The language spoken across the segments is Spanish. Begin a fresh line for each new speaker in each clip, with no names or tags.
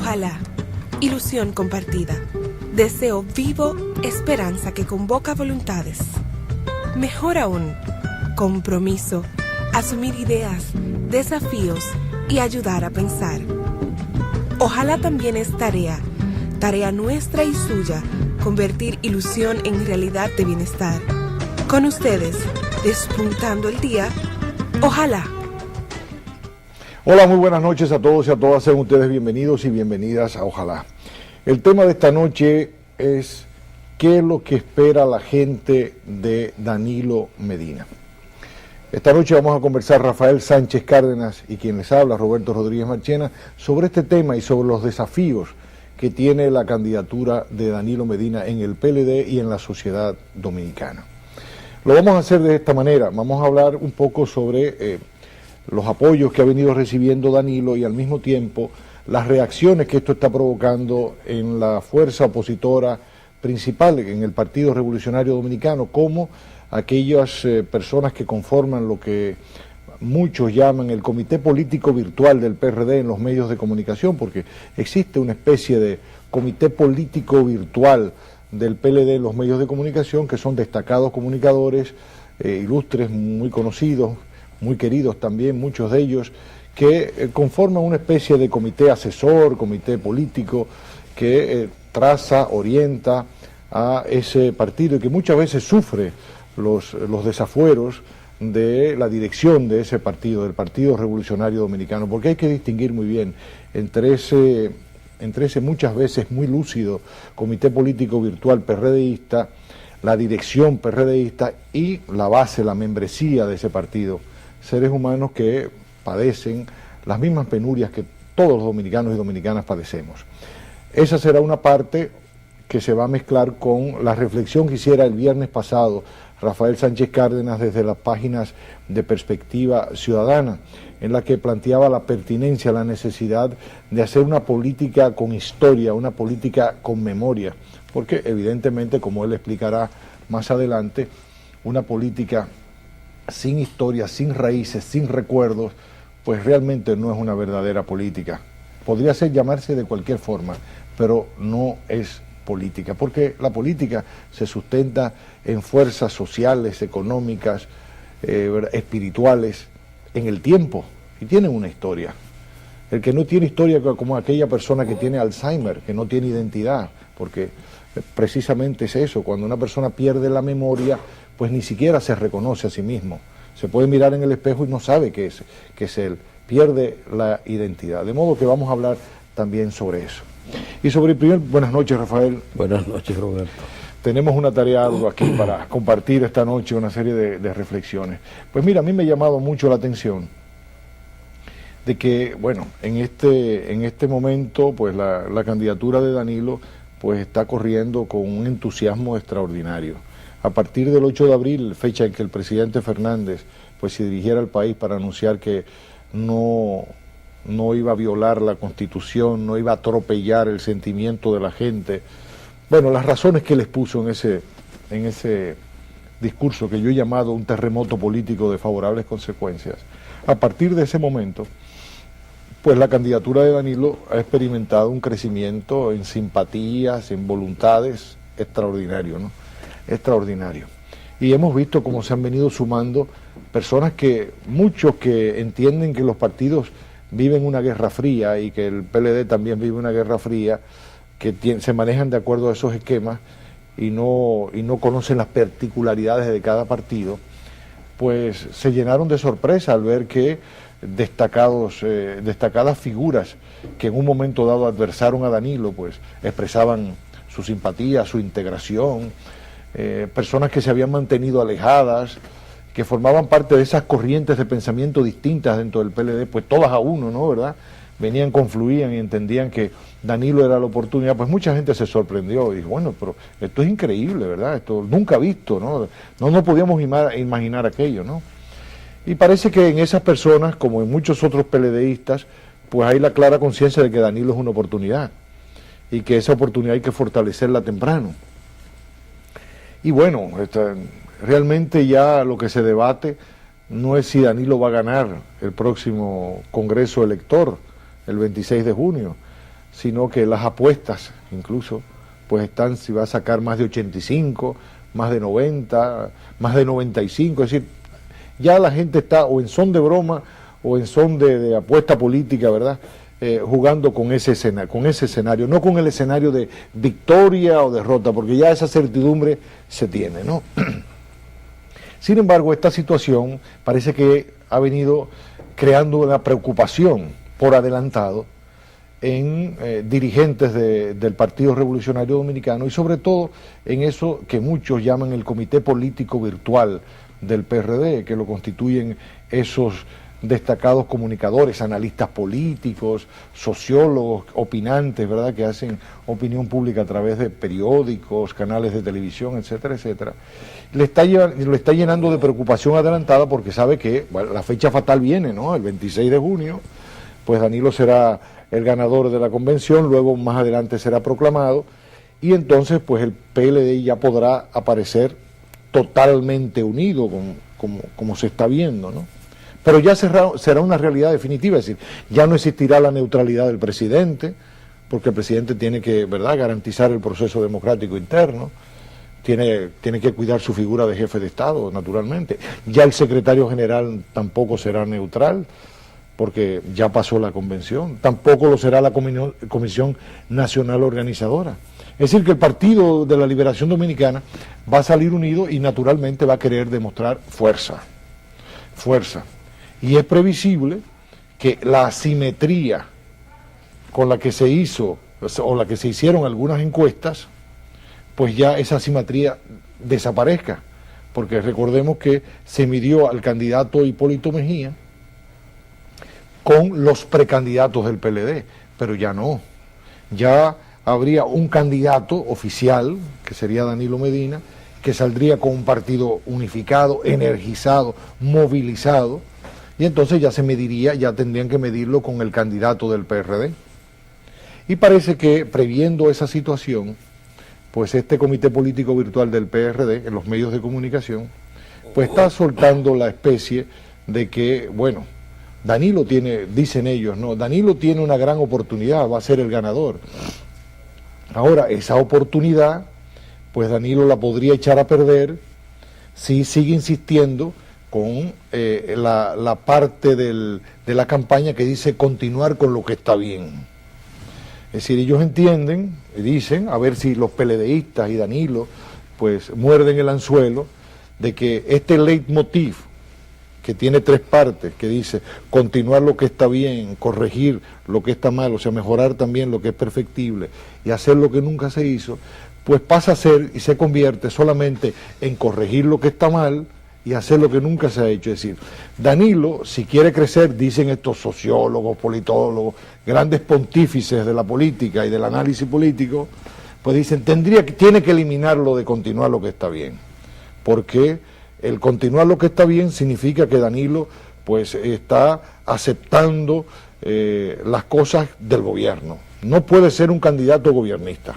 Ojalá, ilusión compartida, deseo vivo, esperanza que convoca voluntades. Mejor aún, compromiso, asumir ideas, desafíos y ayudar a pensar. Ojalá también es tarea nuestra y suya, convertir ilusión en realidad de bienestar. Con ustedes, despuntando el día, ojalá.
Hola, muy buenas noches a todos y a todas. Sean ustedes bienvenidos y bienvenidas a Ojalá. El tema de esta noche es ¿qué es lo que espera la gente de Danilo Medina? Esta noche vamos a conversar Rafael Sánchez Cárdenas y quien les habla, Roberto Rodríguez Marchena, sobre este tema y sobre los desafíos que tiene la candidatura de Danilo Medina en el PLD y en la sociedad dominicana. Lo vamos a hacer de esta manera. Vamos a hablar un poco sobre los apoyos que ha venido recibiendo Danilo y al mismo tiempo las reacciones que esto está provocando en la fuerza opositora principal, en el Partido Revolucionario Dominicano, como aquellas personas que conforman lo que muchos llaman el comité político virtual del PRD en los medios de comunicación, porque existe una especie de comité político virtual del PLD en los medios de comunicación, que son destacados comunicadores, ilustres, muy conocidos, muy queridos también, muchos de ellos, que conforman una especie de comité asesor, comité político, que traza, orienta a ese partido y que muchas veces sufre los desafueros de la dirección de ese partido, del Partido Revolucionario Dominicano, porque hay que distinguir muy bien entre ese muchas veces muy lúcido comité político virtual PRDista, la dirección PRDista y la base, la membresía de ese partido, seres humanos que padecen las mismas penurias que todos los dominicanos y dominicanas padecemos. Esa será una parte que se va a mezclar con la reflexión que hiciera el viernes pasado Rafael Sánchez Cárdenas desde las páginas de Perspectiva Ciudadana, en la que planteaba la pertinencia, la necesidad de hacer una política con historia, una política con memoria, porque evidentemente, como él explicará más adelante, una política sin historia, sin raíces, sin recuerdos, pues realmente no es una verdadera política. Podría ser llamarse de cualquier forma, pero no es política, porque la política se sustenta en fuerzas sociales, económicas, espirituales, en el tiempo, y tienen una historia. El que no tiene historia como aquella persona que tiene Alzheimer, que no tiene identidad, porque precisamente es eso, cuando una persona pierde la memoria, pues ni siquiera se reconoce a sí mismo. Se puede mirar en el espejo y no sabe qué es él, pierde la identidad. De modo que vamos a hablar también sobre eso. Y sobre el primer... Buenas noches, Rafael.
Buenas noches, Roberto.
Tenemos una tarea ardua aquí para compartir esta noche una serie de reflexiones. Pues mira, a mí me ha llamado mucho la atención de que, bueno, en este momento, pues la candidatura de Danilo pues está corriendo con un entusiasmo extraordinario. A partir del 8 de abril, fecha en que el presidente Fernández pues se dirigiera al país para anunciar que no iba a violar la Constitución, no iba a atropellar el sentimiento de la gente. Bueno, las razones que él expuso en ese discurso que yo he llamado un terremoto político de favorables consecuencias. A partir de ese momento, pues la candidatura de Danilo ha experimentado un crecimiento en simpatías, en voluntades extraordinario, ¿no? Extraordinario. Y hemos visto cómo se han venido sumando personas muchos que entienden que los partidos viven una guerra fría y que el PLD también vive una guerra fría, que se manejan de acuerdo a esos esquemas y no conocen las particularidades de cada partido, pues se llenaron de sorpresa al ver que destacadas figuras que en un momento dado adversaron a Danilo, pues expresaban su simpatía, su integración, personas que se habían mantenido alejadas, que formaban parte de esas corrientes de pensamiento distintas dentro del PLD, pues todas a uno, ¿no? ¿Verdad? Venían, confluían y entendían que Danilo era la oportunidad, pues mucha gente se sorprendió y dijo, bueno, pero esto es increíble, ¿verdad? Esto nunca visto, ¿no? No podíamos imaginar aquello, ¿no? Y parece que en esas personas, como en muchos otros PLDistas, pues hay la clara conciencia de que Danilo es una oportunidad y que esa oportunidad hay que fortalecerla temprano. Y bueno, realmente ya lo que se debate no es si Danilo va a ganar el próximo Congreso Elector, el 26 de junio, sino que las apuestas incluso pues están si va a sacar más de 85, más de 90, más de 95, es decir, ya la gente está o en son de broma o en son de apuesta política, ¿verdad? Jugando con ese escenario, no con el escenario de victoria o derrota, porque ya esa certidumbre se tiene, ¿no? Sin embargo, esta situación parece que ha venido creando una preocupación por adelantado en dirigentes del Partido Revolucionario Dominicano y sobre todo en eso que muchos llaman el Comité Político Virtual del PRD, que lo constituyen esos destacados comunicadores, analistas políticos, sociólogos, opinantes, ¿verdad?, que hacen opinión pública a través de periódicos, canales de televisión, etcétera, etcétera. Lo está llenando de preocupación adelantada porque sabe que bueno, la fecha fatal viene, ¿no? El 26 de junio, pues Danilo será el ganador de la convención, luego más adelante será proclamado, y entonces pues el PLD ya podrá aparecer totalmente unido, como se está viendo, ¿no? Pero ya será una realidad definitiva, es decir, ya no existirá la neutralidad del presidente, porque el presidente tiene que, ¿verdad?, garantizar el proceso democrático interno, tiene que cuidar su figura de jefe de Estado, naturalmente. Ya el secretario general tampoco será neutral, porque ya pasó la convención, tampoco lo será la Comisión Nacional Organizadora. Es decir, que el Partido de la Liberación Dominicana va a salir unido y naturalmente va a querer demostrar fuerza. Y es previsible que la asimetría con la que se hizo, o la que se hicieron algunas encuestas, pues ya esa asimetría desaparezca, porque recordemos que se midió al candidato Hipólito Mejía con los precandidatos del PLD, pero ya no, ya habría un candidato oficial, que sería Danilo Medina, que saldría con un partido unificado, energizado, movilizado, y entonces ya se mediría, ya tendrían que medirlo con el candidato del PRD. Y parece que, previendo esa situación, pues este Comité Político Virtual del PRD, en los medios de comunicación, pues está soltando la especie de que, bueno, Danilo tiene, dicen ellos, ¿no? Danilo tiene una gran oportunidad, va a ser el ganador. Ahora, esa oportunidad, pues Danilo la podría echar a perder si sigue insistiendo con la parte de la campaña que dice continuar con lo que está bien. Es decir, ellos entienden y dicen, a ver si los PLDistas y Danilo pues muerden el anzuelo de que este leitmotiv que tiene tres partes, que dice continuar lo que está bien, corregir lo que está mal, o sea, mejorar también lo que es perfectible y hacer lo que nunca se hizo, pues pasa a ser y se convierte solamente en corregir lo que está mal y hacer lo que nunca se ha hecho. Es decir, Danilo, si quiere crecer, dicen estos sociólogos, politólogos, grandes pontífices de la política y del análisis político, pues dicen, tiene que eliminar lo de continuar lo que está bien, porque el continuar lo que está bien significa que Danilo pues está aceptando las cosas del gobierno. No puede ser un candidato gobiernista.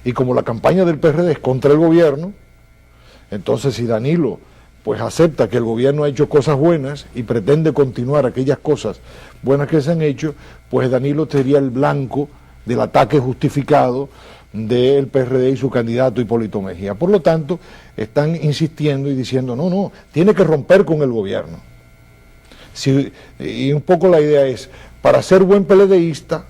Y como la campaña del PRD es contra el gobierno, entonces si Danilo pues acepta que el gobierno ha hecho cosas buenas y pretende continuar aquellas cosas buenas que se han hecho, pues Danilo sería el blanco del ataque justificado del PRD y su candidato Hipólito Mejía. Por lo tanto, están insistiendo y diciendo, no, tiene que romper con el gobierno. Y un poco la idea es, para ser buen PLDista,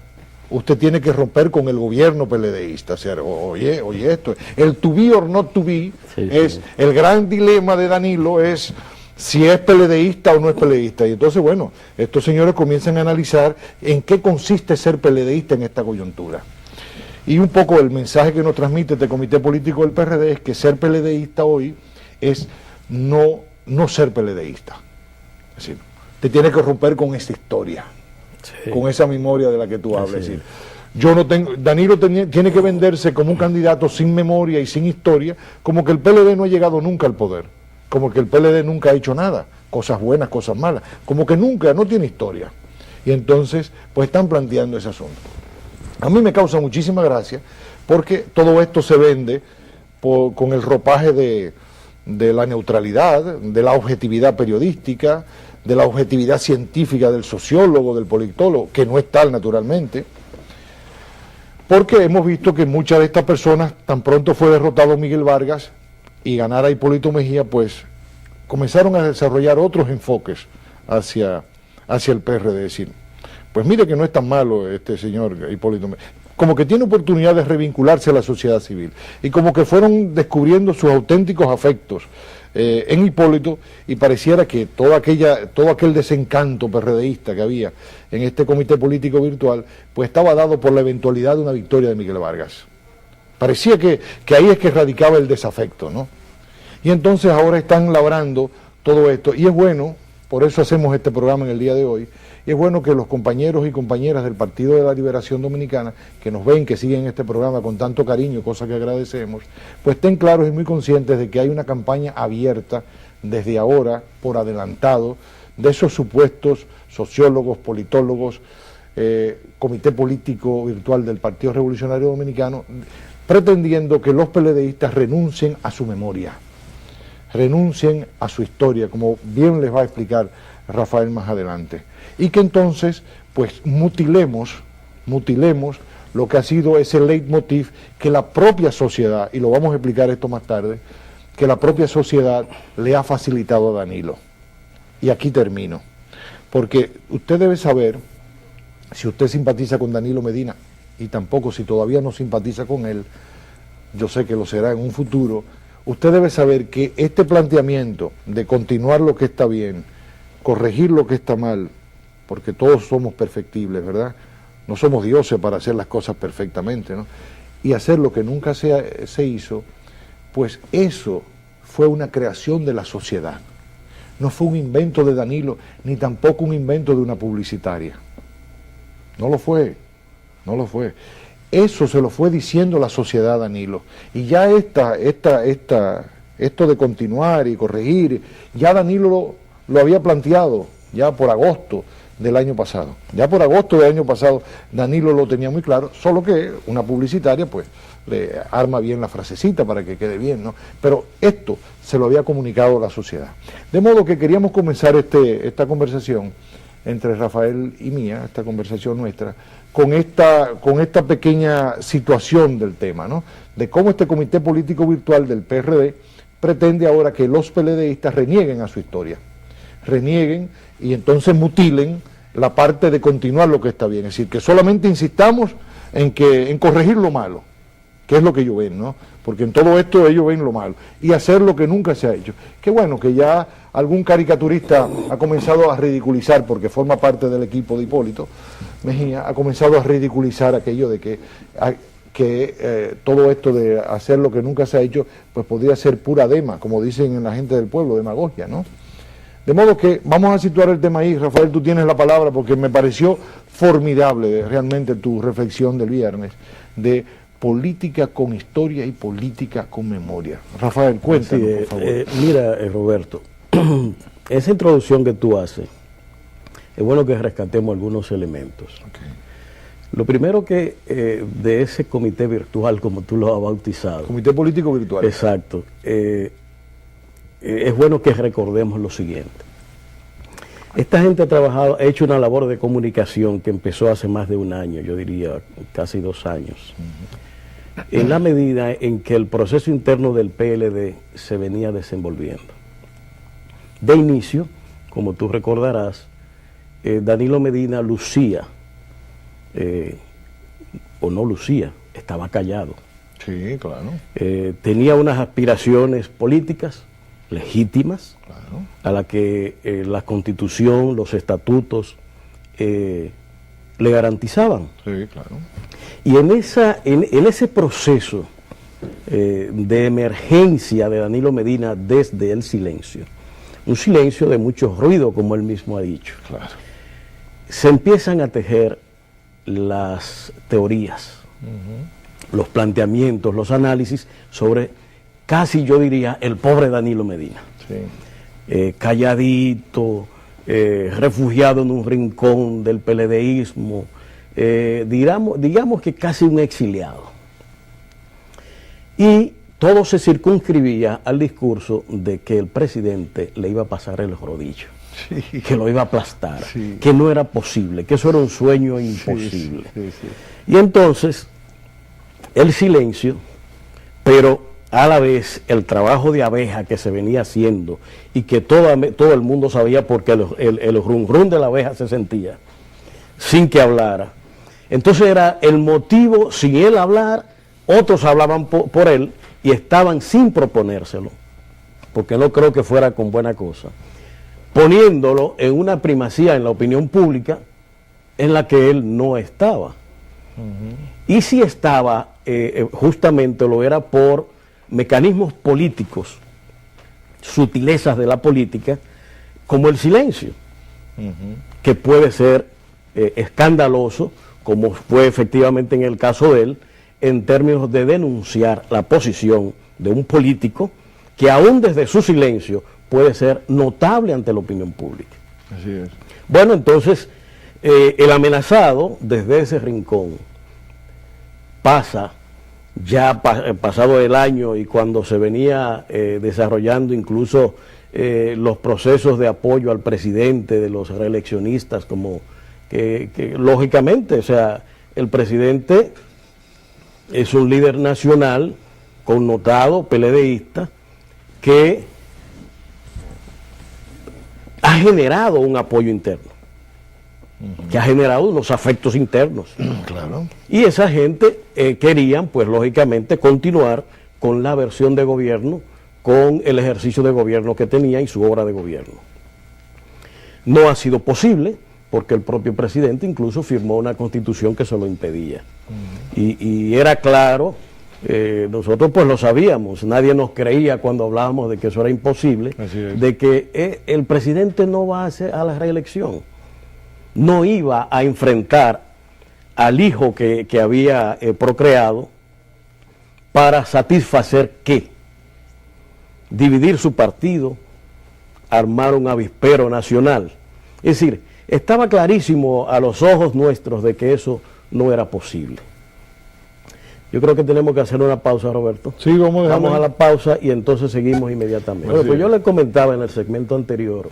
usted tiene que romper con el gobierno PLDista. O sea, oye esto, el to be or not to be, sí. El gran dilema de Danilo es si es PLDista o no es PLDista. Y entonces, bueno, estos señores comienzan a analizar en qué consiste ser PLDista en esta coyuntura. Y un poco el mensaje que nos transmite este Comité Político del PRD es que ser PLDista hoy es no ser PLDista. Es decir, te tiene que romper con esta historia. Sí. Con esa memoria de la que tú hablas. Es decir, Danilo tiene que venderse como un candidato sin memoria y sin historia, como que el PLD no ha llegado nunca al poder, como que el PLD nunca ha hecho nada, cosas buenas, cosas malas, como que nunca, no tiene historia. Y entonces, pues están planteando ese asunto. A mí me causa muchísima gracia, porque todo esto se vende con el ropaje de la neutralidad, de la objetividad periodística, de la objetividad científica del sociólogo, del politólogo, que no es tal naturalmente, porque hemos visto que muchas de estas personas, tan pronto fue derrotado Miguel Vargas y ganara Hipólito Mejía, pues comenzaron a desarrollar otros enfoques hacia el PRD, decir, pues mire que no es tan malo este señor Hipólito Mejía, como que tiene oportunidad de revincularse a la sociedad civil, y como que fueron descubriendo sus auténticos afectos en Hipólito, y pareciera que todo aquel desencanto PRDista que había en este comité político virtual, pues estaba dado por la eventualidad de una victoria de Miguel Vargas. Parecía que ahí es que radicaba el desafecto, ¿no? Y entonces ahora están labrando todo esto, y es bueno, por eso hacemos este programa en el día de hoy, y es bueno que los compañeros y compañeras del Partido de la Liberación Dominicana, que nos ven, que siguen este programa con tanto cariño, cosa que agradecemos, pues estén claros y muy conscientes de que hay una campaña abierta desde ahora, por adelantado, de esos supuestos sociólogos, politólogos, comité político virtual del Partido Revolucionario Dominicano, pretendiendo que los PLDistas renuncien a su memoria, renuncien a su historia, como bien les va a explicar Rafael más adelante, y que entonces pues mutilemos lo que ha sido ese leitmotiv que la propia sociedad, y lo vamos a explicar esto más tarde, que la propia sociedad le ha facilitado a Danilo. Y aquí termino, porque usted debe saber, si usted simpatiza con Danilo Medina, y tampoco si todavía no simpatiza con él, yo sé que lo será en un futuro, usted debe saber que este planteamiento de continuar lo que está bien, corregir lo que está mal, porque todos somos perfectibles, ¿verdad? No somos dioses para hacer las cosas perfectamente, ¿no? Y hacer lo que nunca se hizo, pues eso fue una creación de la sociedad. No fue un invento de Danilo, ni tampoco un invento de una publicitaria. No lo fue, no lo fue. Eso se lo fue diciendo la sociedad a Danilo. Y ya esto de continuar y corregir, ya Danilo lo había planteado, ya por agosto del año pasado. Ya por agosto del año pasado Danilo lo tenía muy claro, solo que una publicitaria pues le arma bien la frasecita para que quede bien, ¿no? Pero esto se lo había comunicado a la sociedad. De modo que queríamos comenzar esta conversación entre Rafael y mía, esta conversación nuestra, con esta pequeña situación del tema, ¿no? De cómo este comité político virtual del PRD pretende ahora que los PLDistas renieguen a su historia, renieguen y entonces mutilen la parte de continuar lo que está bien, es decir, que solamente insistamos en corregir lo malo, que es lo que ellos ven, ¿no? Porque en todo esto ellos ven lo malo, y hacer lo que nunca se ha hecho. Qué bueno que ya algún caricaturista ha comenzado a ridiculizar, porque forma parte del equipo de Hipólito Mejía, ha comenzado a ridiculizar aquello de que todo esto de hacer lo que nunca se ha hecho, pues podría ser pura dema, como dicen en la gente del pueblo, demagogia, ¿no? De modo que vamos a situar el tema ahí. Rafael, tú tienes la palabra, porque me pareció formidable realmente tu reflexión del viernes, de política con historia y política con memoria. Rafael, cuéntanos, por favor.
Mira, Roberto, esa introducción que tú haces, es bueno que rescatemos algunos elementos. Okay. Lo primero que de ese comité virtual, como tú lo has bautizado.
Comité político virtual.
Exacto. Es bueno que recordemos lo siguiente. Esta gente ha hecho una labor de comunicación que empezó hace más de un año, yo diría casi 2 años, en la medida en que el proceso interno del PLD se venía desenvolviendo. De inicio, como tú recordarás, Danilo Medina lucía, o no lucía, estaba callado.
Sí, claro.
Tenía unas aspiraciones políticas legítimas,
claro,
a la que la Constitución, los estatutos le garantizaban.
Sí, claro.
Y en ese proceso de emergencia de Danilo Medina desde el silencio, un silencio de mucho ruido, como él mismo ha dicho,
claro,
se empiezan a tejer las teorías, los planteamientos, los análisis sobre, casi yo diría, el pobre Danilo Medina. Sí. Calladito, refugiado en un rincón del PLDismo, digamos que casi un exiliado. Y todo se circunscribía al discurso de que el presidente le iba a pasar el rodillo, sí, que lo iba a aplastar, sí, que no era posible, que eso era un sueño imposible. Sí, sí, sí, sí. Y entonces el silencio, pero a la vez el trabajo de abeja que se venía haciendo y que todo el mundo sabía porque el rum rum de la abeja se sentía sin que hablara. Entonces era el motivo, sin él hablar, otros hablaban por él y estaban sin proponérselo, porque no creo que fuera con buena cosa, poniéndolo en una primacía en la opinión pública en la que él no estaba. Y si estaba, justamente lo era por mecanismos políticos, sutilezas de la política, como el silencio, que puede ser escandaloso, como fue efectivamente en el caso de él, en términos de denunciar la posición de un político que aún desde su silencio puede ser notable ante la opinión pública.
Así es.
Bueno, entonces, el amenazado desde ese rincón pasa, ya pasado el año y cuando se venía desarrollando incluso los procesos de apoyo al presidente de los reeleccionistas, como que lógicamente, o sea, el presidente es un líder nacional connotado, PLDista, que ha generado un apoyo interno, que ha generado unos afectos internos.
Claro.
Y esa gente querían, pues lógicamente, continuar con la versión de gobierno, con el ejercicio de gobierno que tenía y su obra de gobierno. No ha sido posible, porque el propio presidente incluso firmó una constitución que se lo impedía. Y era claro, nosotros pues lo sabíamos, nadie nos creía cuando hablábamos de que eso era imposible, de que el presidente no va a la reelección, no iba a enfrentar al hijo que había procreado para satisfacer ¿qué? Dividir su partido, armar un avispero nacional. Es decir, estaba clarísimo a los ojos nuestros de que eso no era posible. Yo creo que tenemos que hacer una pausa, Roberto.
Sí, vamos
a la pausa y entonces seguimos inmediatamente. Bueno, pues yo le comentaba en el segmento anterior,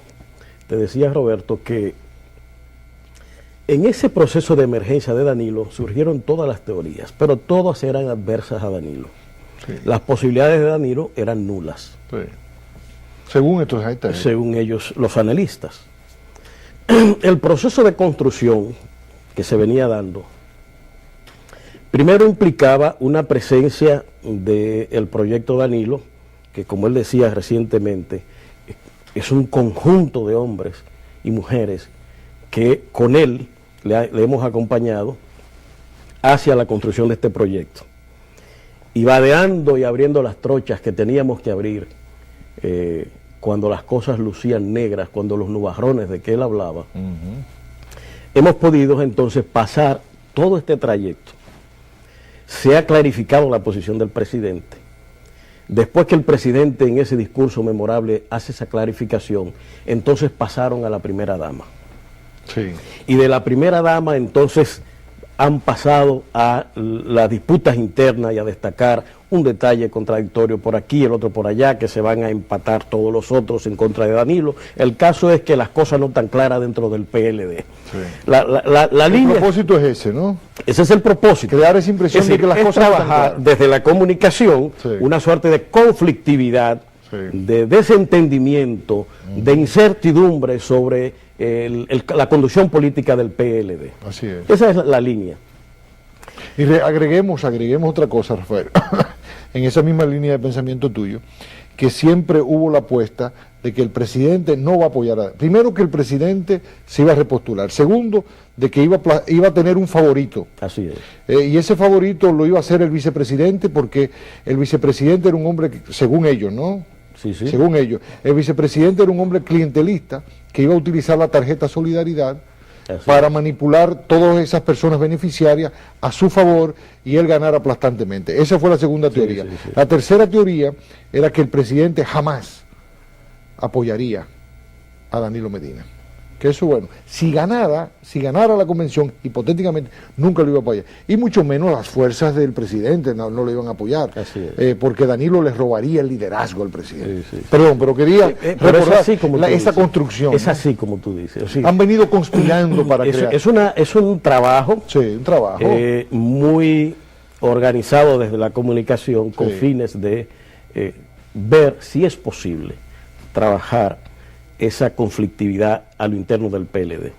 te decía, Roberto, que en ese proceso de emergencia de Danilo surgieron todas las teorías, pero todas eran adversas a Danilo. Sí. Las posibilidades de Danilo eran nulas.
Sí. Según estos
según ellos, los analistas. El proceso de construcción que se venía dando, primero implicaba una presencia del proyecto Danilo, que como él decía recientemente, es un conjunto de hombres y mujeres que con él le hemos acompañado hacia la construcción de este proyecto. Y vadeando y abriendo las trochas que teníamos que abrir, cuando las cosas lucían negras, cuando los nubarrones de que él hablaba, hemos podido entonces pasar todo este trayecto. Se ha clarificado la posición del presidente. Después que el presidente en ese discurso memorable hace esa clarificación, entonces pasaron a la primera dama.
Sí.
Y de la primera dama entonces han pasado a las disputas internas y a destacar un detalle contradictorio por aquí, el otro por allá, que se van a empatar todos los otros en contra de Danilo. El caso es que las cosas no están claras dentro del PLD. Sí.
El propósito es ese, ¿no?
Ese es el propósito.
Crear esa impresión de que las cosas
no están claras. Desde la comunicación, una suerte de conflictividad, de desentendimiento, de incertidumbre sobre la conducción política del PLD.
Así es.
Esa es la línea.
Y agreguemos otra cosa, Rafael, en esa misma línea de pensamiento tuyo, que siempre hubo la apuesta de que el presidente no va a apoyar primero, que el presidente se iba a repostular, segundo, de que iba a tener un favorito.
Así es.
Y ese favorito lo iba a hacer el vicepresidente, porque el vicepresidente era un hombre, según ellos, ¿no?
Sí, sí.
Según ellos, el vicepresidente era un hombre clientelista que iba a utilizar la tarjeta Solidaridad para manipular todas esas personas beneficiarias a su favor y él ganar aplastantemente. Esa fue la segunda teoría. Sí. La tercera teoría era que el presidente jamás apoyaría a Danilo Medina. Que eso, bueno, si ganara la convención, hipotéticamente, nunca lo iba a apoyar. Y mucho menos las fuerzas del presidente no lo iban a apoyar. Porque Danilo les robaría el liderazgo al presidente. Sí, sí. Perdón, pero quería recordar esa construcción.
Es así como tú dices. Sí.
Han venido conspirando para crear.
Es un trabajo.
Sí, un trabajo.
Muy organizado desde la comunicación con fines de ver si es posible trabajar esa conflictividad a lo interno del PLD.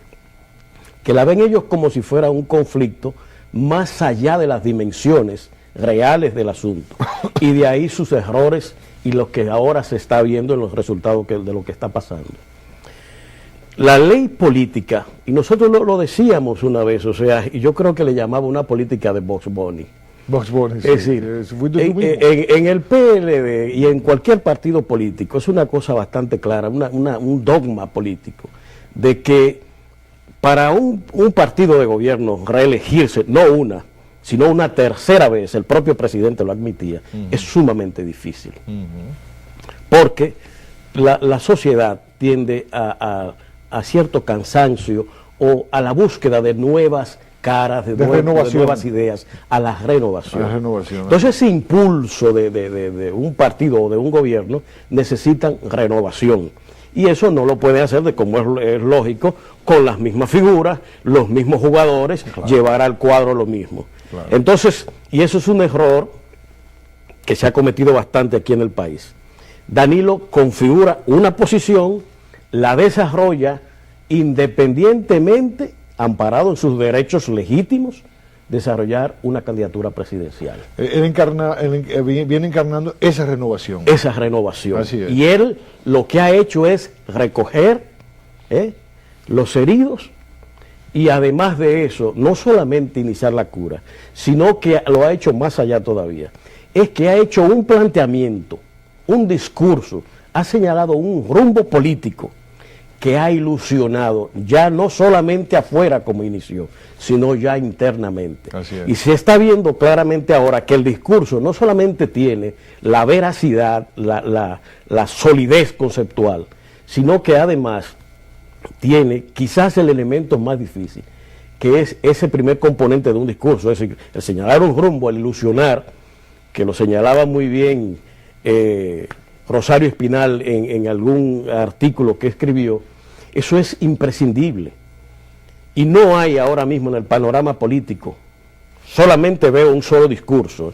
Que la ven ellos como si fuera un conflicto más allá de las dimensiones reales del asunto. Y de ahí sus errores y lo que ahora se está viendo en los resultados de lo que está pasando. La ley política, y nosotros lo decíamos una vez, o sea, y yo creo que le llamaba una política de Box Bunny.
Box Bunny,
es decir, en el PLD y en cualquier partido político es una cosa bastante clara, un dogma político, de que para un partido de gobierno reelegirse, no una, sino una tercera vez, el propio presidente lo admitía, es sumamente difícil. Porque la sociedad tiende a cierto cansancio o a la búsqueda de nuevas caras, de nuevas ideas, a la renovación. Entonces ese impulso de un partido o de un gobierno necesitan renovación. Y eso no lo puede hacer, de como es lógico, con las mismas figuras, los mismos jugadores, llevar al cuadro lo mismo. Entonces, y eso es un error que se ha cometido bastante aquí en el país. Danilo configura una posición, la desarrolla independientemente, amparado en sus derechos legítimos, desarrollar una candidatura presidencial.
Él viene encarnando esa renovación.
Esa renovación.
Así es.
Y él lo que ha hecho es recoger los heridos y además de eso, no solamente iniciar la cura, sino que lo ha hecho más allá todavía. Es que ha hecho un planteamiento, un discurso, ha señalado un rumbo político que ha ilusionado ya no solamente afuera como inició, sino ya internamente. Y se está viendo claramente ahora que el discurso no solamente tiene la veracidad, la solidez conceptual, sino que además tiene quizás el elemento más difícil, que es ese primer componente de un discurso, es decir, el señalar un rumbo, el ilusionar, que lo señalaba muy bien Rosario Espinal en algún artículo que escribió. Eso es imprescindible. Y no hay ahora mismo en el panorama político, solamente veo un solo discurso.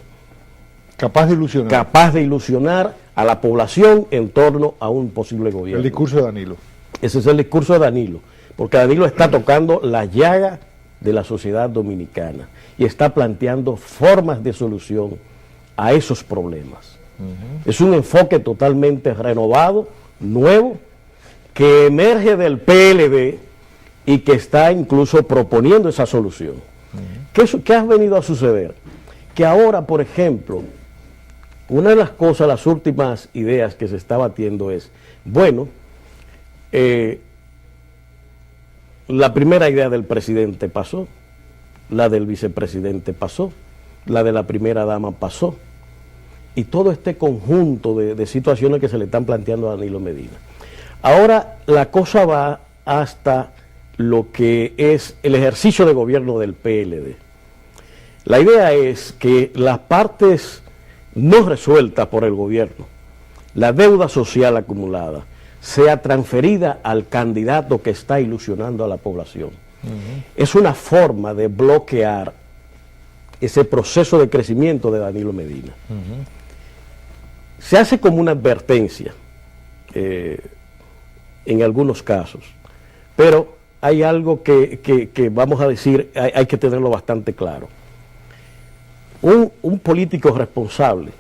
Capaz de ilusionar.
Capaz de ilusionar a la población en torno a un posible gobierno.
El discurso de Danilo.
Ese es el discurso de Danilo, porque Danilo está tocando la llaga de la sociedad dominicana y está planteando formas de solución a esos problemas. Es un enfoque totalmente renovado, nuevo, que emerge del PLD y que está incluso proponiendo esa solución. ¿Qué ha venido a suceder? Que ahora, por ejemplo, una de las cosas, las últimas ideas que se está batiendo es, bueno, la primera idea del presidente pasó, la del vicepresidente pasó, la de la primera dama pasó, y todo este conjunto de situaciones que se le están planteando a Danilo Medina. Ahora la cosa va hasta lo que es el ejercicio de gobierno del PLD. La idea es que las partes no resueltas por el gobierno, la deuda social acumulada, sea transferida al candidato que está ilusionando a la población. Es una forma de bloquear ese proceso de crecimiento de Danilo Medina. Se hace como una advertencia en algunos casos, pero hay algo que vamos a decir, hay que tenerlo bastante claro. Un político responsable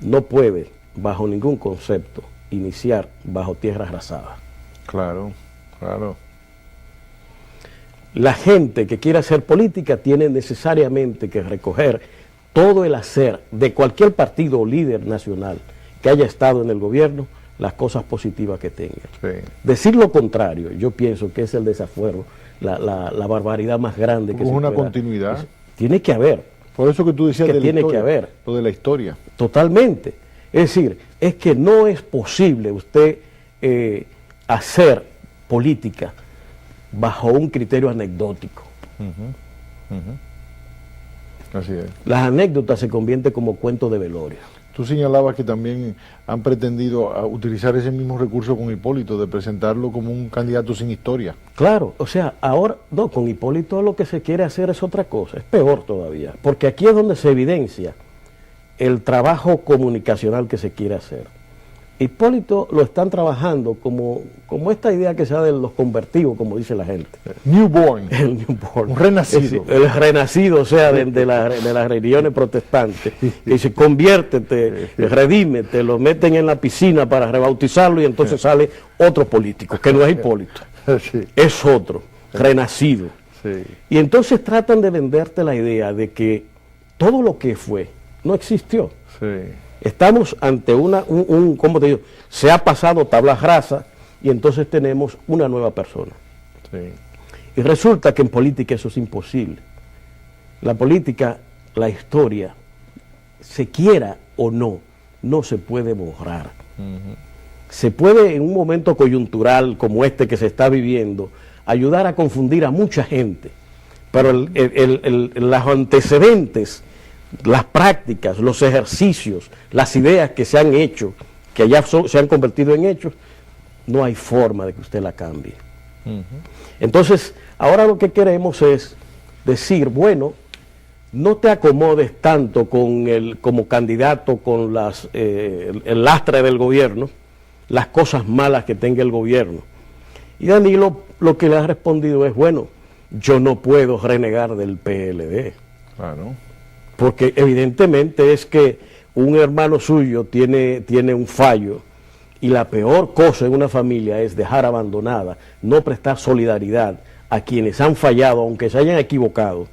no puede, bajo ningún concepto, iniciar bajo tierra arrasada.
Claro, claro.
La gente que quiere hacer política tiene necesariamente que recoger todo el hacer de cualquier partido o líder nacional que haya estado en el gobierno, las cosas positivas que tenga. Decir lo contrario, yo pienso que es el desafuero, la barbaridad más grande que se pueda.
Una continuidad.
Tiene que haber.
Por eso que tú decías
que tiene que haber.
Lo de la historia.
Totalmente. Es decir, es que no es posible usted hacer política bajo un criterio anecdótico.
Así es.
Las anécdotas se convierten como cuentos de velorio.
Tú señalabas que también han pretendido utilizar ese mismo recurso con Hipólito, de presentarlo como un candidato sin historia.
Claro, o sea, ahora, no, con Hipólito lo que se quiere hacer es otra cosa, es peor todavía, porque aquí es donde se evidencia el trabajo comunicacional que se quiere hacer. Hipólito lo están trabajando como esta idea que se da de los convertidos, como dice la gente.
Newborn.
El newborn.
Un renacido.
El renacido, o sea, de las religiones protestantes. Que dice, conviértete, redímete, lo meten en la piscina para rebautizarlo y entonces sale otro político, que no es Hipólito.
Sí.
Es otro, renacido.
Sí.
Y entonces tratan de venderte la idea de que todo lo que fue no existió.
Sí.
Estamos ante ¿cómo te digo? Se ha pasado tabla rasa y entonces tenemos una nueva persona.
Sí.
Y resulta que en política eso es imposible. La política, la historia, se quiera o no, no se puede borrar. Se puede en un momento coyuntural como este que se está viviendo, ayudar a confundir a mucha gente, pero los antecedentes, las prácticas, los ejercicios, las ideas que se han hecho, que ya se han convertido en hechos, no hay forma de que usted la cambie. Entonces, ahora lo que queremos es decir, bueno, no te acomodes tanto como candidato con el lastre del gobierno, las cosas malas que tenga el gobierno. Y Danilo lo que le ha respondido es, bueno, yo no puedo renegar del PLD.
Claro.
Porque evidentemente es que un hermano suyo tiene un fallo y la peor cosa en una familia es dejar abandonada, no prestar solidaridad a quienes han fallado, aunque se hayan equivocado,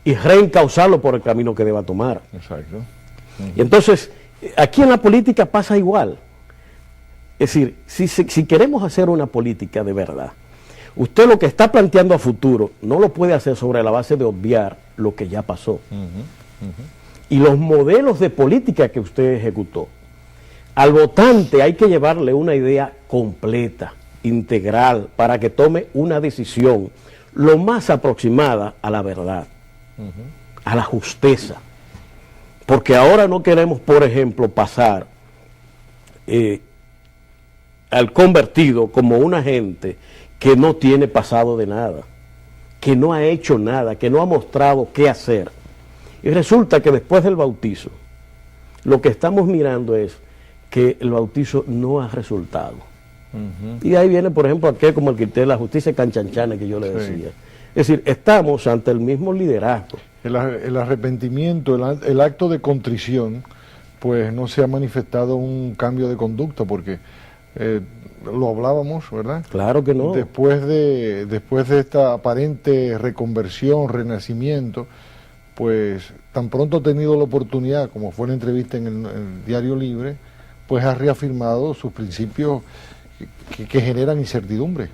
y reencauzarlo por el camino que deba tomar.
Exacto.
Y entonces, aquí en la política pasa igual. Es decir, si queremos hacer una política de verdad, usted lo que está planteando a futuro no lo puede hacer sobre la base de obviar lo que ya pasó. Y los modelos de política que usted ejecutó. Al votante hay que llevarle una idea completa, integral, para que tome una decisión lo más aproximada a la verdad, a la justeza. Porque ahora no queremos, por ejemplo, pasar al convertido como una gente que no tiene pasado de nada, que no ha hecho nada, que no ha mostrado qué hacer. Y resulta que después del bautizo, lo que estamos mirando es que el bautizo no ha resultado. Y ahí viene, por ejemplo, aquel como el criterio de la justicia canchanchana que yo le decía. Es decir, estamos ante el mismo liderazgo.
El arrepentimiento, el acto de contrición, pues no se ha manifestado un cambio de conducta, porque lo hablábamos, ¿verdad?
Claro que no.
Después de esta aparente reconversión, renacimiento, pues tan pronto ha tenido la oportunidad, como fue la entrevista en el Diario Libre, pues ha reafirmado sus principios que generan incertidumbre.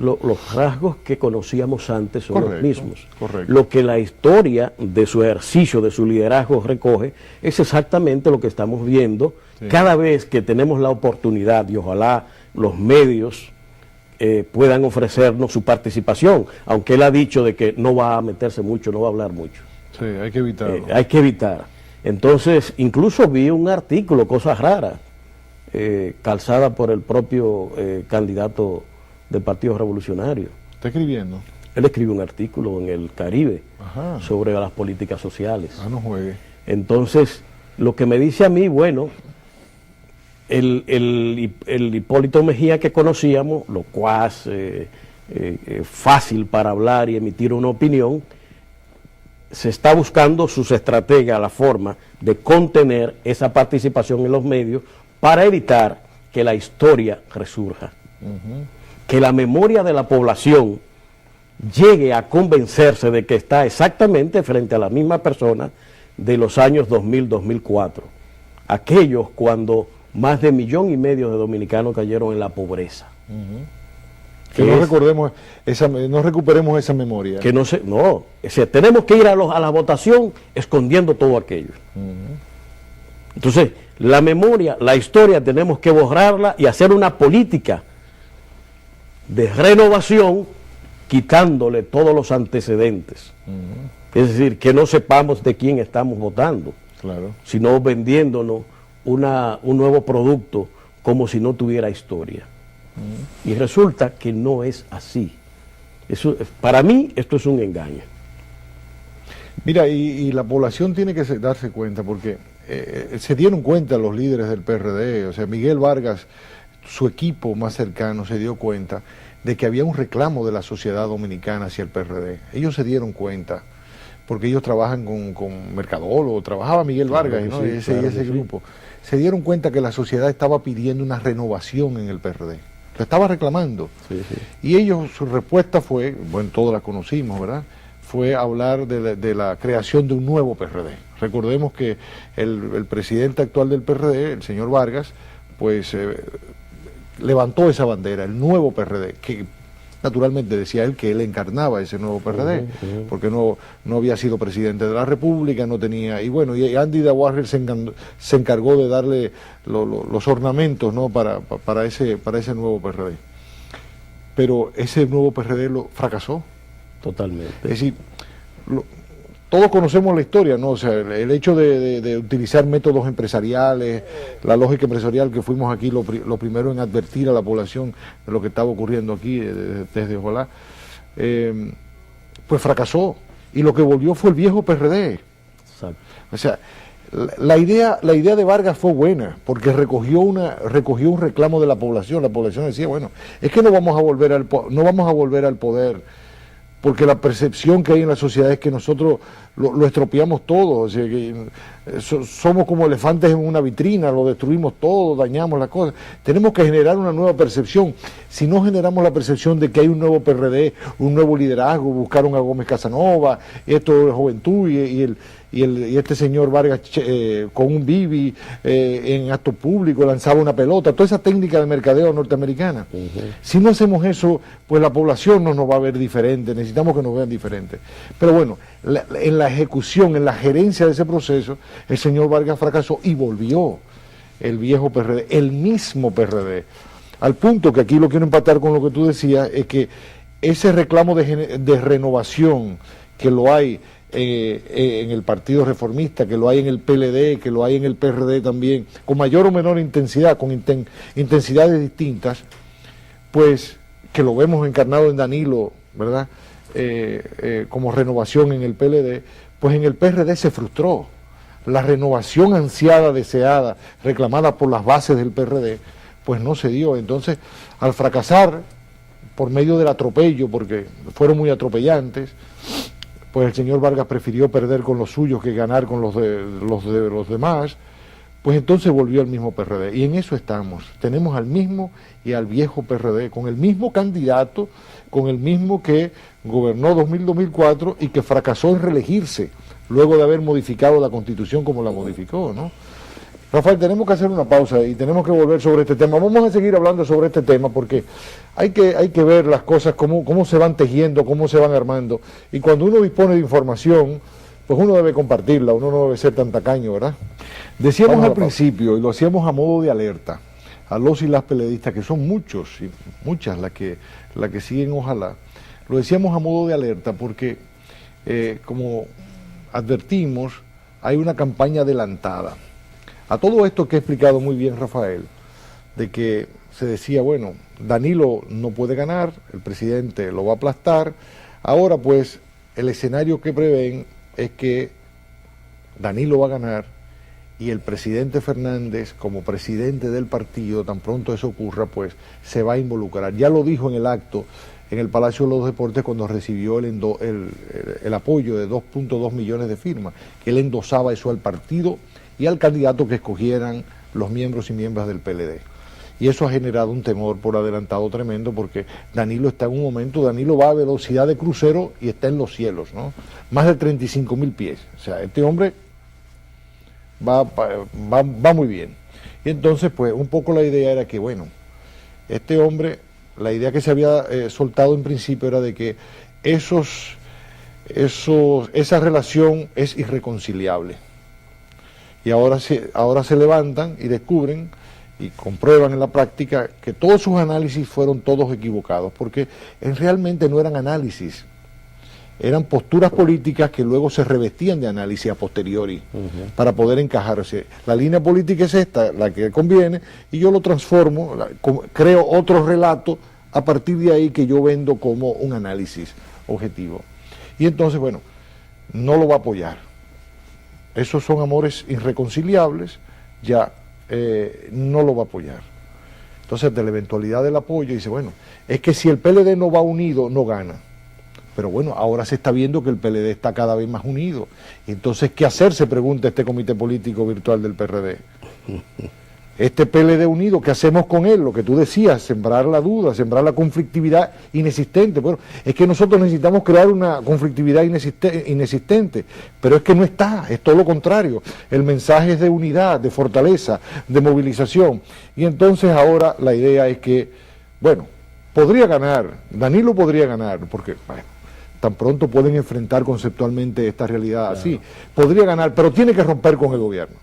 Los rasgos que conocíamos antes son los mismos.
Correcto.
Lo que la historia de su ejercicio, de su liderazgo recoge, es exactamente lo que estamos viendo cada vez que tenemos la oportunidad, y ojalá los medios puedan ofrecernos su participación, aunque él ha dicho de que no va a meterse mucho, no va a hablar mucho.
Sí, hay que evitarlo.
Hay que evitar. Entonces, incluso vi un artículo, cosas raras, calzada por el propio candidato del Partido Revolucionario.
¿Está escribiendo?
Él escribió un artículo en el Caribe sobre las políticas sociales.
No juegue.
Entonces, lo que me dice a mí, bueno, el Hipólito Mejía que conocíamos, lo cual fácil para hablar y emitir una opinión, se está buscando sus estrategias, la forma de contener esa participación en los medios para evitar que la historia resurja. Que la memoria de la población llegue a convencerse de que está exactamente frente a la misma persona de los años 2000-2004. Aquellos cuando más de 1,5 millones de dominicanos cayeron en la pobreza.
Que no recordemos no recuperemos esa memoria.
Que tenemos que ir a la votación escondiendo todo aquello. Entonces, la memoria, la historia, tenemos que borrarla y hacer una política de renovación, quitándole todos los antecedentes. Es decir, que no sepamos de quién estamos votando.
Claro.
sino vendiéndonos un nuevo producto como si no tuviera historia. Y resulta que no es así. Eso, para mí esto es un engaño.
Mira, y la población tiene que darse cuenta, porque se dieron cuenta los líderes del PRD, o sea, Miguel Vargas, su equipo más cercano, se dio cuenta de que había un reclamo de la sociedad dominicana hacia el PRD. Ellos se dieron cuenta, porque ellos trabajan con mercadólogos, trabajaba Miguel Vargas, ¿no?
Sí,
ese grupo. Se dieron cuenta que la sociedad estaba pidiendo una renovación en el PRD. Lo estaba reclamando.
Sí, sí.
Y ellos, su respuesta fue, bueno, todos la conocimos, ¿verdad? Fue hablar de la creación de un nuevo PRD. Recordemos que el presidente actual del PRD, el señor Vargas, pues levantó esa bandera, el nuevo PRD, que naturalmente decía él que él encarnaba ese nuevo PRD, porque no había sido presidente de la República, no tenía, y bueno, y Andy de Warren se encargó de darle los ornamentos, ¿no? para ese nuevo PRD. Pero ese nuevo PRD fracasó.
Totalmente.
Es decir, todos conocemos la historia, ¿no? O sea, el hecho de utilizar métodos empresariales, la lógica empresarial, que fuimos aquí lo primero en advertir a la población de lo que estaba ocurriendo aquí desde Ojalá, pues fracasó. Y lo que volvió fue el viejo PRD.
Exacto.
O sea, la idea de Vargas fue buena, porque recogió un reclamo de la población. La población decía, bueno, es que no vamos a volver al poder, porque la percepción que hay en la sociedad es que nosotros lo estropeamos todo, o sea, que somos como elefantes en una vitrina, lo destruimos todo, dañamos las cosas. Tenemos que generar una nueva percepción. Si no generamos la percepción de que hay un nuevo PRD, un nuevo liderazgo, buscaron a Gómez Casanova, esto de Juventud y este señor Vargas con un bibi en acto público lanzaba una pelota, toda esa técnica de mercadeo norteamericana. Si no hacemos eso, pues la población no nos va a ver diferente, necesitamos que nos vean diferentes. Pero bueno, en la ejecución, en la gerencia de ese proceso, el señor Vargas fracasó y volvió el viejo PRD, el mismo PRD. Al punto que aquí lo quiero empatar con lo que tú decías, es que ese reclamo de renovación que lo hay en el Partido Reformista, que lo hay en el PLD, que lo hay en el PRD también, con mayor o menor intensidad, con intensidades distintas, pues que lo vemos encarnado en Danilo, ¿verdad? Como renovación en el PLD, pues en el PRD se frustró. La renovación ansiada, deseada, reclamada por las bases del PRD, pues no se dio. Entonces, al fracasar, por medio del atropello, porque fueron muy atropellantes, pues el señor Vargas prefirió perder con los suyos que ganar con los de los demás, pues entonces volvió al mismo PRD. Y en eso estamos. Tenemos al mismo y al viejo PRD, con el mismo candidato, con el mismo que gobernó 2000-2004 y que fracasó en reelegirse, luego de haber modificado la Constitución como la modificó, ¿no? Rafael, tenemos que hacer una pausa y tenemos que volver sobre este tema. Vamos a seguir hablando sobre este tema porque hay que ver las cosas, cómo se van tejiendo, cómo se van armando. Y cuando uno dispone de información, pues uno debe compartirla, uno no debe ser tan tacaño, ¿verdad? Decíamos al principio, y lo hacíamos a modo de alerta, a los y las peleadistas, que son muchos y muchas las que siguen Ojalá, lo decíamos a modo de alerta porque, como advertimos, hay una campaña adelantada. A todo esto que ha explicado muy bien Rafael, de que se decía, bueno, Danilo no puede ganar, el presidente lo va a aplastar, ahora pues el escenario que prevén es que Danilo va a ganar y el presidente Fernández, como presidente del partido, tan pronto eso ocurra, pues se va a involucrar. Ya lo dijo en el acto en el Palacio de los Deportes cuando recibió el apoyo de 2.2 millones de firmas, que él endosaba eso al partido y al candidato que escogieran los miembros y miembros del PLD. Y eso ha generado un temor por adelantado tremendo porque Danilo está en un momento, Danilo va a velocidad de crucero y está en los cielos, ¿no? Más de 35.000 pies. O sea, este hombre va muy bien. Y entonces, pues, un poco la idea era que, bueno, este hombre, la idea que se había soltado en principio era de que esa relación es irreconciliable. Y ahora se levantan y descubren y comprueban en la práctica que todos sus análisis fueron todos equivocados, porque realmente no eran análisis, eran posturas políticas que luego se revestían de análisis a posteriori para poder encajarse. La línea política es esta, la que conviene, y yo lo transformo, creo otro relato a partir de ahí que yo vendo como un análisis objetivo. Y entonces, bueno, no lo va a apoyar. Esos son amores irreconciliables, ya no lo va a apoyar. Entonces, de la eventualidad del apoyo, dice, bueno, es que si el PLD no va unido, no gana. Pero bueno, ahora se está viendo que el PLD está cada vez más unido. Entonces, ¿qué hacer? Se pregunta este comité político virtual del PRD. Este PLD unido, ¿qué hacemos con él? Lo que tú decías, sembrar la duda, sembrar la conflictividad inexistente. Bueno, es que nosotros necesitamos crear una conflictividad inexistente, pero es que no está, es todo lo contrario. El mensaje es de unidad, de fortaleza, de movilización. Y entonces ahora la idea es que, bueno, podría ganar, Danilo podría ganar, porque bueno, tan pronto pueden enfrentar conceptualmente esta realidad así. Podría ganar, pero tiene que romper con el gobierno.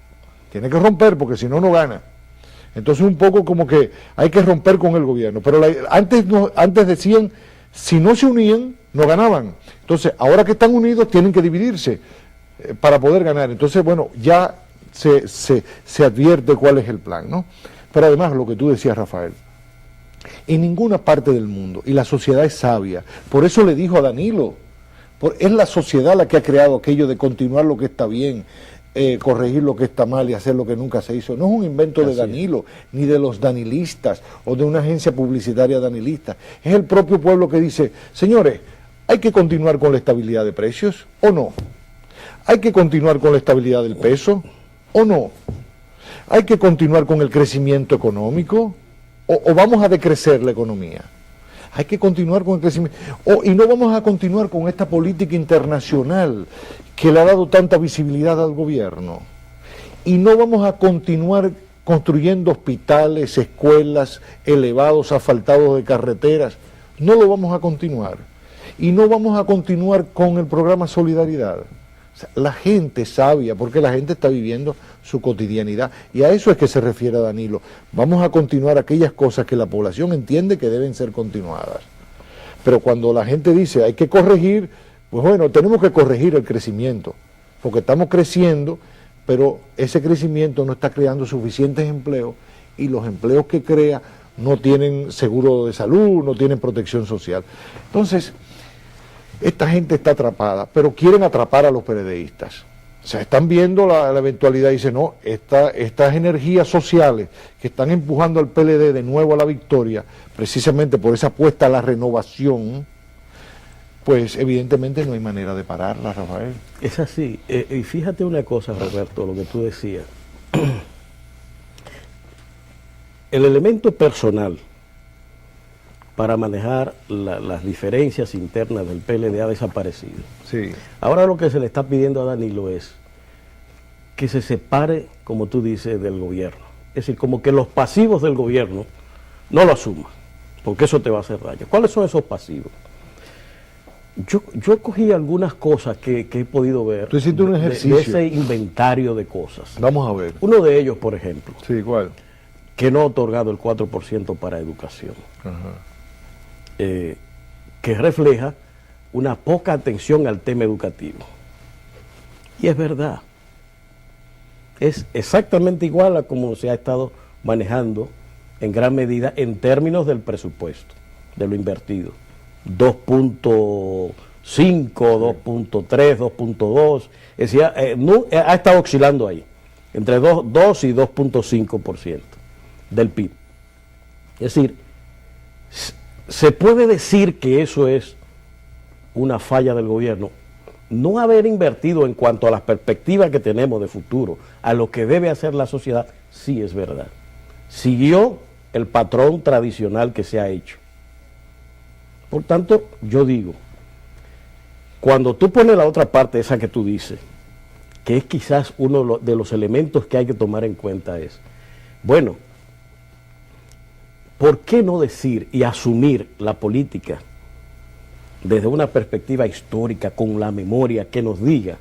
Tiene que romper porque si no, no gana. Entonces un poco como que hay que romper con el gobierno. Pero antes decían, si no se unían, no ganaban. Entonces, ahora que están unidos, tienen que dividirse para poder ganar. Entonces, bueno, ya se advierte cuál es el plan, ¿no? Pero además, lo que tú decías, Rafael, en ninguna parte del mundo, y la sociedad es sabia, por eso le dijo a Danilo, es la sociedad la que ha creado aquello de continuar lo que está bien, corregir lo que está mal y hacer lo que nunca se hizo. No es un invento de Danilo, ni de los danilistas o de una agencia publicitaria danilista. Es el propio pueblo que dice, señores, ¿hay que continuar con la estabilidad de precios o no? ¿Hay que continuar con la estabilidad del peso o no? ¿Hay que continuar con el crecimiento económico o vamos a decrecer la economía? Hay que continuar con el crecimiento. Y no vamos a continuar con esta política internacional que le ha dado tanta visibilidad al gobierno. Y no vamos a continuar construyendo hospitales, escuelas, elevados, asfaltados de carreteras. No lo vamos a continuar. Y no vamos a continuar con el programa Solidaridad. O sea, la gente es sabia, porque la gente está viviendo su cotidianidad. Y a eso es que se refiere Danilo. Vamos a continuar aquellas cosas que la población entiende que deben ser continuadas. Pero cuando la gente dice hay que corregir, pues bueno, tenemos que corregir el crecimiento. Porque estamos creciendo, pero ese crecimiento no está creando suficientes empleos y los empleos que crea no tienen seguro de salud, no tienen protección social. Entonces, esta gente está atrapada, pero quieren atrapar a los PLDistas. O sea, están viendo la eventualidad y dicen, no, estas energías sociales que están empujando al PLD de nuevo a la victoria, precisamente por esa apuesta a la renovación, pues evidentemente no hay manera de pararla, Rafael.
Es así. Y fíjate una cosa, Roberto, lo que tú decías. El elemento personal para manejar las diferencias internas del PLD ha desaparecido.
Sí.
Ahora lo que se le está pidiendo a Danilo es que se separe, como tú dices, del gobierno. Es decir, como que los pasivos del gobierno no lo asuma, porque eso te va a hacer daño. ¿Cuáles son esos pasivos? Yo cogí algunas cosas que he podido ver.
Tú hiciste un ejercicio
de ese inventario de cosas.
Vamos a ver.
Uno de ellos, por ejemplo,
Sí, ¿cuál?
que no ha otorgado el 4% para educación.
Ajá.
Que refleja una poca atención al tema educativo. Y es verdad. Es exactamente igual a como se ha estado manejando en gran medida en términos del presupuesto, de lo invertido. 2.5, 2.3, 2.2, es decir, ha estado oscilando ahí, entre 2 y 2.5% del PIB. Es decir, se puede decir que eso es una falla del gobierno. No haber invertido en cuanto a las perspectivas que tenemos de futuro, a lo que debe hacer la sociedad, sí es verdad. Siguió el patrón tradicional que se ha hecho. Por tanto, yo digo, cuando tú pones la otra parte, esa que tú dices, que es quizás uno de los elementos que hay que tomar en cuenta es, bueno, ¿por qué no decir y asumir la política desde una perspectiva histórica, con la memoria que nos diga,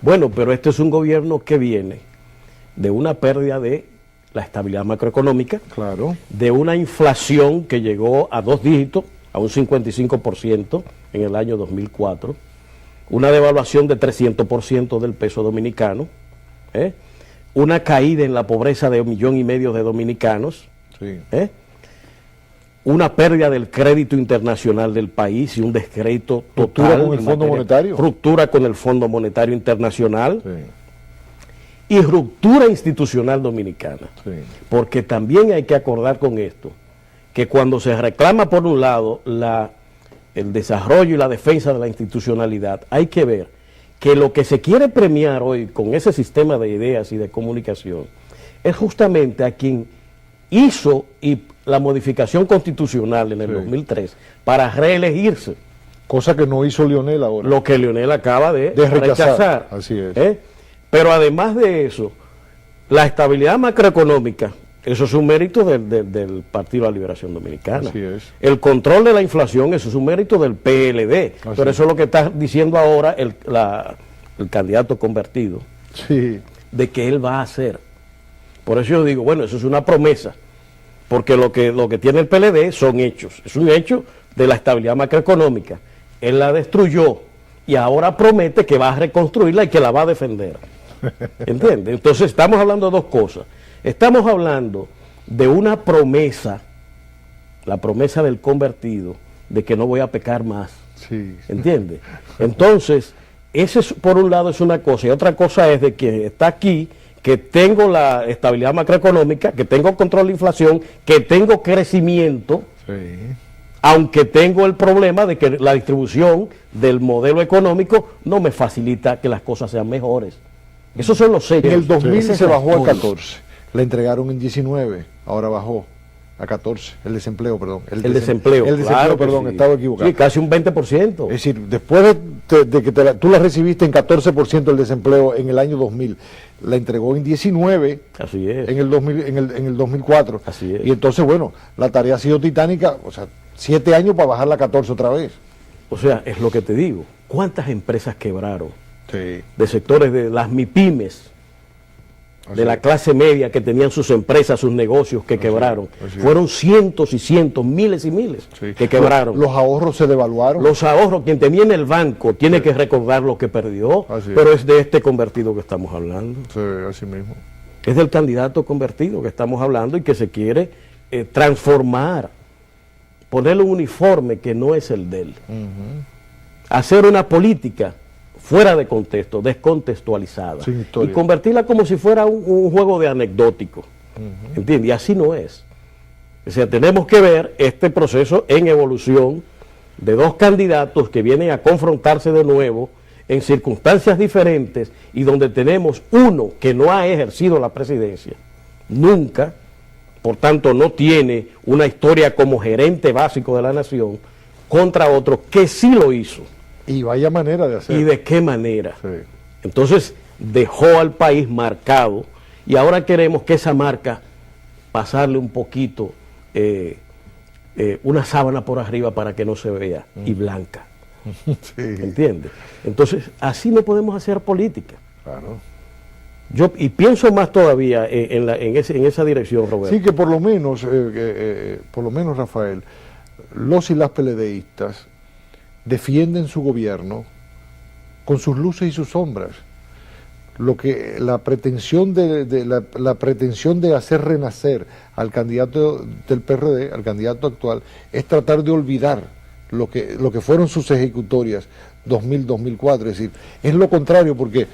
bueno, pero este es un gobierno que viene de una pérdida de la estabilidad macroeconómica,
Claro.
de una inflación que llegó a 2 dígitos, a un 55% en el año 2004, una devaluación de 300% del peso dominicano, una caída en la pobreza de 1,5 millones de dominicanos,
Sí.
una pérdida del crédito internacional del país y un descrédito
¿Ruptura
total.
con el Fondo Monetario?
Ruptura con el Fondo Monetario Internacional.
Sí.
Y ruptura institucional dominicana.
Sí.
Porque también hay que acordar con esto, que cuando se reclama por un lado el desarrollo y la defensa de la institucionalidad, hay que ver que lo que se quiere premiar hoy con ese sistema de ideas y de comunicación es justamente a quien hizo la modificación constitucional en el 2003 para reelegirse.
Cosa que no hizo Leonel ahora.
Lo que Leonel acaba de
rechazar. Así es.
Pero además de eso, la estabilidad macroeconómica, eso es un mérito del Partido de la Liberación Dominicana.
Así es.
El control de la inflación, eso es un mérito del PLD. Pero eso es lo que está diciendo ahora el candidato convertido,
Sí.
de que él va a hacer. Por eso yo digo, bueno, eso es una promesa, porque lo que tiene el PLD son hechos. Es un hecho de la estabilidad macroeconómica. Él la destruyó y ahora promete que va a reconstruirla y que la va a defender. ¿Entiendes? Entonces estamos hablando de dos cosas. Estamos hablando de una promesa, la promesa del convertido, de que no voy a pecar más.
Sí.
¿Entiendes? Entonces, ese por un lado es una cosa, y otra cosa es de que está aquí, que tengo la estabilidad macroeconómica, que tengo control de inflación, que tengo crecimiento,
Sí.
aunque tengo el problema de que la distribución del modelo económico no me facilita que las cosas sean mejores. Esos son los hechos.
En el 2000
Esa es
se
la
bajó a
historia.
14. La entregaron en 19. Ahora bajó a 14. El desempleo, perdón.
El desempleo,
El desempleo,
claro que
perdón,
sí.
estaba equivocado.
Sí, casi un 20%.
Es decir, después de que tú la recibiste en 14% el desempleo en el año 2000, la entregó en 19
Así es.
en el 2000, en el 2004.
Así es.
Y entonces, bueno, la tarea ha sido titánica, o sea, 7 años para bajarla a 14 otra vez.
O sea, es lo que te digo. ¿Cuántas empresas quebraron?
Sí.
De sectores de las MIPIMES, de la clase media que tenían sus empresas, sus negocios que quebraron.
así es.
Fueron cientos y cientos, miles y miles
Sí.
que quebraron.
Los ahorros se devaluaron.
Los ahorros, quien tenía en el banco tiene que recordar lo que perdió,
Así es.
pero es de este convertido que estamos hablando.
Sí, así mismo.
Es del candidato convertido que estamos hablando y que se quiere transformar, ponerle un uniforme que no es el de él. Hacer una política fuera de contexto, descontextualizada,
Sin historia.
y convertirla como si fuera un juego de anecdótico. ¿Entiendes? Y así no es. O sea, tenemos que ver este proceso en evolución de dos candidatos que vienen a confrontarse de nuevo en circunstancias diferentes y donde tenemos uno que no ha ejercido la presidencia nunca, por tanto no tiene una historia como gerente básico de la nación, contra otro que sí lo hizo.
Y vaya manera de hacerlo.
¿Y de qué manera?
Sí.
Entonces dejó al país marcado y ahora queremos que esa marca pasarle un poquito una sábana por arriba para que no se vea y blanca.
Sí,
¿Entiendes? Entonces así no podemos hacer política.
claro.
Yo y pienso más todavía en esa dirección, Roberto.
Sí, que por lo menos, Rafael, los y las PLDistas defienden su gobierno con sus luces y sus sombras. La pretensión la pretensión de hacer renacer al candidato del PRD, al candidato actual, es tratar de olvidar lo que fueron sus ejecutorias 2000-2004. Es decir, es lo contrario, porque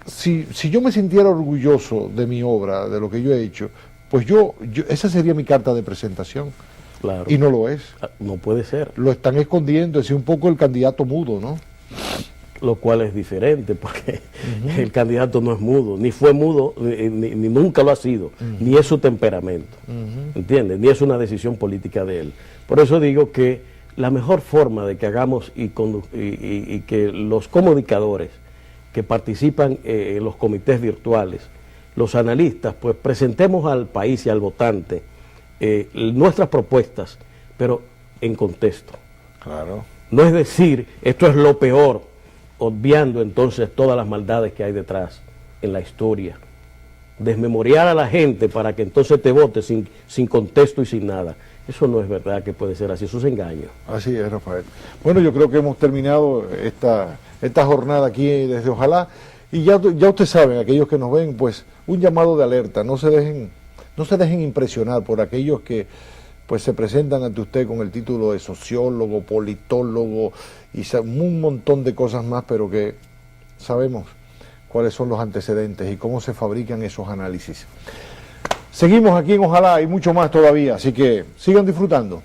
si yo me sintiera orgulloso de mi obra, de lo que yo he hecho, pues esa sería mi carta de presentación.
Claro.
Y no lo es.
No puede ser.
Lo están escondiendo, es un poco el candidato mudo, ¿no?
Lo cual es diferente, porque el candidato no es mudo, ni fue mudo, ni nunca lo ha sido, ni es su temperamento, ¿entiendes? Ni es una decisión política de él. Por eso digo que la mejor forma de que hagamos y que los comunicadores que participan en los comités virtuales, los analistas, pues presentemos al país y al votante nuestras propuestas, pero en contexto.
Claro.
No es decir, esto es lo peor, obviando entonces todas las maldades que hay detrás en la historia. Desmemoriar a la gente para que entonces te vote sin contexto y sin nada. Eso no es verdad que puede ser así, eso es engaño.
Así es, Rafael. Bueno, yo creo que hemos terminado esta jornada aquí desde Ojalá, y ya ustedes saben, aquellos que nos ven, pues un llamado de alerta, no se dejen impresionar por aquellos que pues se presentan ante usted con el título de sociólogo, politólogo y un montón de cosas más, pero que sabemos cuáles son los antecedentes y cómo se fabrican esos análisis. Seguimos aquí en Ojalá y mucho más todavía, así que sigan disfrutando.